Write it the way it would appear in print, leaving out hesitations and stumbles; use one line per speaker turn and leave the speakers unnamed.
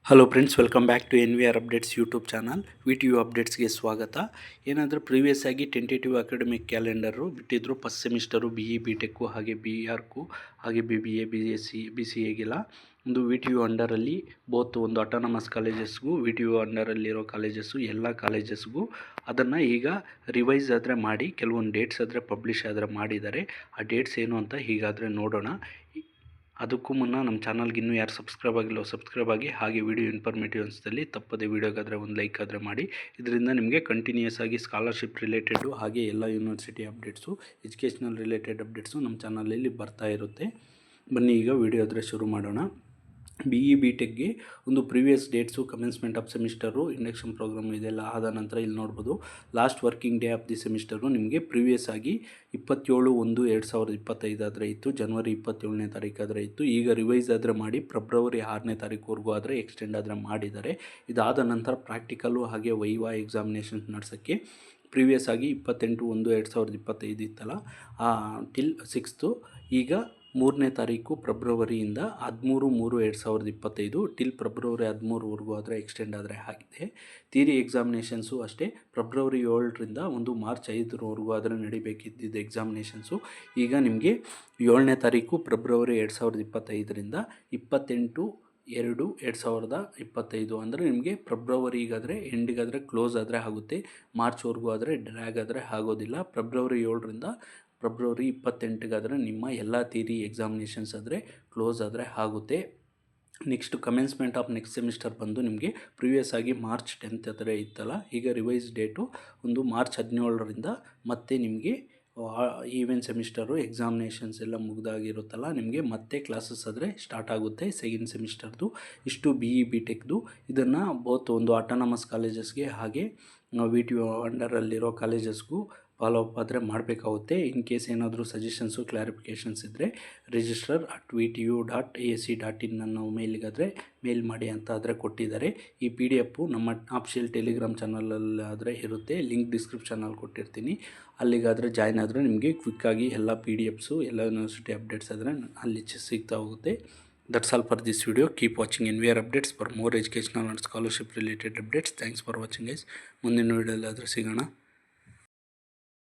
Hello friends, welcome back to NVR updates YouTube channel. VTU ಅಪ್ಡೇಟ್ಸ್ಗೆ ಸ್ವಾಗತ. ಏನಾದರೂ previous ಆಗಿ ಟೆಂಟೇಟಿವ್ ಅಕಾಡೆಮಿಕ್ ಕ್ಯಾಲೆಂಡರು ಬಿಟ್ಟಿದ್ದರು. ಫಸ್ಟ್ ಸೆಮಿಸ್ಟರು BE BTech ಹಾಗೆ BRಕು ಹಾಗೆ BBA BCAಗೆಲ್ಲ ಒಂದು VTU ಅಂಡರಲ್ಲಿ ಬೋತ್ ಒಂದು ಅಟಾನಮಸ್ ಕಾಲೇಜಸ್ಗೂ VTU ಅಂಡರಲ್ಲಿರೋ ಕಾಲೇಜಸ್ಸು ಎಲ್ಲ ಕಾಲೇಜಸ್ಗೂ ಅದನ್ನು ಈಗ ರಿವೈಸ್ ಆದರೆ ಮಾಡಿ ಕೆಲವೊಂದು ಡೇಟ್ಸ್ ಆದರೆ ಪಬ್ಲಿಷ್ ಆದರೆ ಮಾಡಿದ್ದಾರೆ. ಆ ಡೇಟ್ಸ್ ಏನು ಅಂತ ಹೀಗಾದರೆ ನೋಡೋಣ. ಅದಕ್ಕೂ ಮುನ್ನ ನಮ್ಮ ಚಾನಲ್ಗೆ ಇನ್ನೂ ಯಾರು ಸಬ್ಸ್ಕ್ರೈಬ್ ಆಗಿಲ್ಲ ಸಬ್ಸ್ಕ್ರೈಬ್ ಆಗಿ, ಹಾಗೆ ವಿಡಿಯೋ ಇನ್ಫಾರ್ಮೇಟಿವ್ ಅನಿಸಿದಲ್ಲಿ ತಪ್ಪದೆ ವಿಡಿಯೋಗಾದರೆ ಒಂದು ಲೈಕ್ ಆದರೆ ಮಾಡಿ. ಇದರಿಂದ ನಿಮಗೆ ಕಂಟಿನ್ಯೂಸ್ ಆಗಿ ಸ್ಕಾಲರ್ಶಿಪ್ ರಿಲೇಟೆಡು ಹಾಗೆ ಎಲ್ಲ university updates, educational related updates ನಮ್ಮ ಚಾನಲಲ್ಲಿ ಬರ್ತಾ ಇರುತ್ತೆ. ಬನ್ನಿ ಈಗ ವಿಡಿಯೋ ಆದರೆ ಶುರು ಮಾಡೋಣ. BE BTechಗೆ ಒಂದು previous dates, commencement of semester, induction program ಇದೆಲ್ಲ ಆದ ನಂತರ ಇಲ್ಲಿ ನೋಡ್ಬೋದು last working day of the semester ನಿಮಗೆ ಪ್ರೀವಿಯಸ್ ಆಗಿ 27/1/2025 ಆದರೆ ಇತ್ತು. ಜನವರಿ 27ನೇ ತಾರೀಕಾದರೆ ಇತ್ತು. ಈಗ ರಿವೈಸ್ ಆದರೆ ಮಾಡಿ ಫೆಬ್ರವರಿ 6ನೇ ತಾರೀಕುವರೆಗೂ ಆದರೆ ಎಕ್ಸ್ಟೆಂಡ್ ಆದರೆ ಮಾಡಿದ್ದಾರೆ. ಇದಾದ ನಂತರ ಪ್ರಾಕ್ಟಿಕಲ್ಲು ಹಾಗೆ ವೈವಾ ಎಕ್ಸಾಮಿನೇಷನ್ಸ್ ನಡೆಸೋಕ್ಕೆ ಪ್ರೀವಿಯಸ್ ಆಗಿ 28/1/2025 ಇತ್ತಲ್ಲ ಟಿಲ್ 6th, ಈಗ 3ನೇ ತಾರೀಕು ಫೆಬ್ರವರಿಯಿಂದ 13/3/2025 ಟಿಲ್ ಫೆಬ್ರವರಿ 13ವರೆಗೂ ಆದರೆ ಎಕ್ಸ್ಟೆಂಡ್ ಆದರೆ ಆಗಿದೆ. ಥಿಯರಿ ಎಕ್ಸಾಮಿನೇಷನ್ಸು ಅಷ್ಟೇ ಫೆಬ್ರವರಿ 7ರಿಂದ ಒಂದು ಮಾರ್ಚ್ 5ರವರೆಗೂ ಆದರೆ ನಡಿಬೇಕಿದ್ದಿದ್ದು ಎಕ್ಸಾಮಿನೇಷನ್ಸು ಈಗ ನಿಮಗೆ 7ನೇ ತಾರೀಕು ಫೆಬ್ರವರಿ 2025ರಿಂದ 28/2/2025 ಅಂದರೆ ನಿಮಗೆ ಫೆಬ್ರವರಿಗಾದರೆ ಎಂಡಿಗಾದರೆ ಕ್ಲೋಸ್ ಆದರೆ ಆಗುತ್ತೆ. ಮಾರ್ಚ್ವರೆಗೂ ಆದರೆ ಡ್ರ್ಯಾಗ್ ಆದರೆ ಆಗೋದಿಲ್ಲ. ಫೆಬ್ರವರಿ 7ರಿಂದ ಫೆಬ್ರವರಿ 28ಗಾದರೆ ನಿಮ್ಮ ಎಲ್ಲ ಥಿಯರಿ ಎಕ್ಸಾಮಿನೇಷನ್ಸ್ ಆದರೆ ಕ್ಲೋಸ್ ಆದರೆ ಆಗುತ್ತೆ. Next commencement of next semester ಬಂದು ನಿಮಗೆ ಪ್ರೀವಿಯಸ್ ಆಗಿ ಮಾರ್ಚ್ 10th ಆದರೆ ಇತ್ತಲ್ಲ, ಈಗ ರಿವೈಸ್ ಡೇಟು ಒಂದು ಮಾರ್ಚ್ 17ರಿಂದ ಮತ್ತೆ ನಿಮಗೆ ಈವೆನ್ ಸೆಮಿಸ್ಟರು ಎಕ್ಸಾಮಿನೇಷನ್ಸ್ ಎಲ್ಲ ಮುಗ್ದಾಗಿರುತ್ತಲ್ಲ, ನಿಮಗೆ ಮತ್ತೆ ಕ್ಲಾಸಸ್ ಆದರೆ ಸ್ಟಾರ್ಟ್ ಆಗುತ್ತೆ ಸೆಕೆಂಡ್ ಸೆಮಿಸ್ಟರ್ದು. ಇಷ್ಟು BE BTechದು. ಇದನ್ನು ಬೋತ್ ಒಂದು ಅಟಾನಮಸ್ ಕಾಲೇಜಸ್ಗೆ ಹಾಗೆ VTU ಅಂಡರಲ್ಲಿರೋ ಕಾಲೇಜಸ್ಗೂ ಫಾಲೋ ಅಪ್ ಆದರೆ ಮಾಡಬೇಕಾಗುತ್ತೆ. ಇನ್ ಕೇಸ್ ಏನಾದರೂ ಸಜೆಷನ್ಸು ಕ್ಲಾರಿಫಿಕೇಷನ್ಸ್ ಇದ್ದರೆ register@vtu.ac.in ಅನ್ನೋ ಮೇಲಿಗಾದರೆ ಮೇಲ್ ಮಾಡಿ ಅಂತ ಆದರೆ ಕೊಟ್ಟಿದ್ದಾರೆ. ಈ PDF ನಮ್ಮ ಆಫಿಷಿಯಲ್ ಟೆಲಿಗ್ರಾಮ್ ಚಾನಲಲ್ಲಾದರೆ ಇರುತ್ತೆ, ಲಿಂಕ್ ಡಿಸ್ಕ್ರಿಪ್ಷನಲ್ಲಿ ಕೊಟ್ಟಿರ್ತೀನಿ. ಅಲ್ಲಿಗಾದರೆ ಜಾಯ್ನ್ ಆದರೆ ನಿಮಗೆ ಕ್ವಿಕ್ಕಾಗಿ ಎಲ್ಲ PDFs ಎಲ್ಲ ಯೂನಿವರ್ಸಿಟಿ ಅಪ್ಡೇಟ್ಸ್ ಆದರೆ ಅಲ್ಲಿ ಸಿಗ್ತಾ ಹೋಗುತ್ತೆ. That's all for this video. Keep watching NVR updates for more educational and scholarship related updates. Thanks for watching guys. ಮುಂದಿನ ವಿಡಿಯೋದಲ್ಲಿ ಆದರೆ ಸಿಗೋಣ.